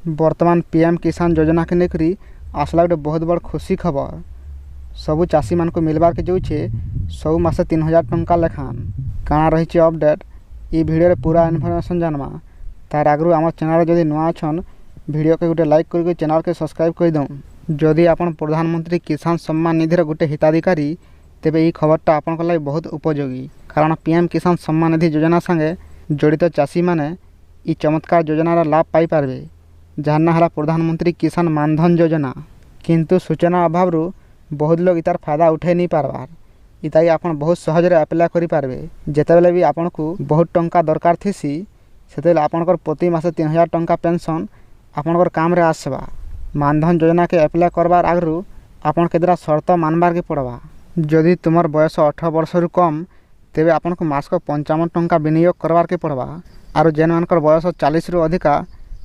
बर्तमान पीएम किसान योजना के लेकर आसला गोटे बहुत बड़ खुशी खबर। सबू चाषी मान को मिलबार के जाऊे सब मासे 3000 टंका लेखान काଣା रही अपडेट ये वीडियो पूरा इनफॉरमेशन जानमा। तार आगु आम चैनल जदि नुआ अच्छन वीडियो के गोटे लाइक करके चैनल के सब्सक्राइब कर दऊँ। जदि आपण प्रधानमंत्री किसान सम्मान निधि गोटे हिताधिकारी तेबे ये खबरटा आपण लगे बहुत उपयोगी, कारण पीएम किसान सम्मान निधि योजना संगे जड़ित चाषी माने ई चमत्कार योजनार लाभ पाई पारबे, जहाँ ना है प्रधानमंत्री किसान मानधन योजना। किंतु सूचना अभाव बहुत लोग इतार फायदा उठे नहीं पारबार। इताई आपन बहुत सहज अप्लाई करि पारबे। जेतेबेले भी आपन को बहुत टंका दरकार थीसी सेतेबेले आपनकर प्रति मासे 3000 टंका पेंशन आपनकर काम रे आसबा। मानधन योजना के अप्लाई करबार आगु आपन केतरा शर्त मानबार के पड़वा। जदि तुमर बयस 18 वर्ष रु कम तेबे आपन को मासक 55 टंका विनियोग करबार के पड़वा। आरो जेन मानकर बयस 40 रु अधिका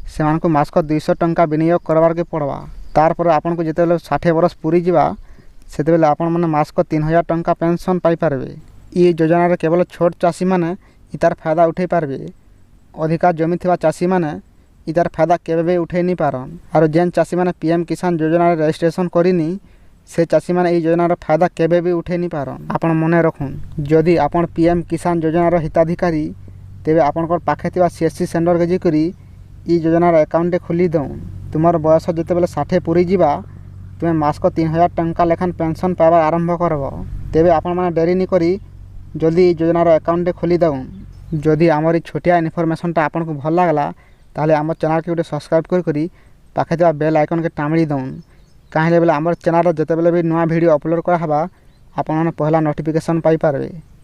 से मान को मासक 200 टंका विनियोग करबार के पड़वा। तार पर आपन को जेतेबेले 60 वर्ष पूरी जिबा सेतेबेले आपण माने मासक 3000 टंका पेंशन पाई पारबे। ये योजना रे केवल छोट चाषी माने इतार फायदा उठे पारबे। अधिका जमी थिबा चाषी माने इतार फायदा केबे उठे नहीं पारन। आरो जेन चाषी माने पीएम किसान योजना रे रजिस्ट्रेशन करिनी से चाषी माने ई योजना रे फायदा केबे भी उठे नहीं पारन। आपण मने रखुन, जदि आपण पीएम किसान योजना रे हिताधिकारी तेबे आपनकर पाखे थिबा सीएससी सेंटर के जिकरी ई योजना रे अकाउंट खोली दऊँ। तुमर बयस जेतेबेले 60 पूरी जिबा तुम मासक 3000 टंका लेखान पेंशन पाइबा आरंभ करब। तेबे आपण माने डेरी नहीं करी जल्दी योजनार अकाउंट खोली दऊँ। जदि आमरी छोटिया इनफॉरमेशनटा आपन को भल लागला ताले आम चैनल के गोटे सब्सक्राइब करी पाखे थिबा बेल आइकन के टाणी दऊँ। कहीं बेले आम चैनल जितेबाला भी नुआ वीडियो अपलोड करा आपण मैंने पहला नोटिफिकेशन पाई पारबे।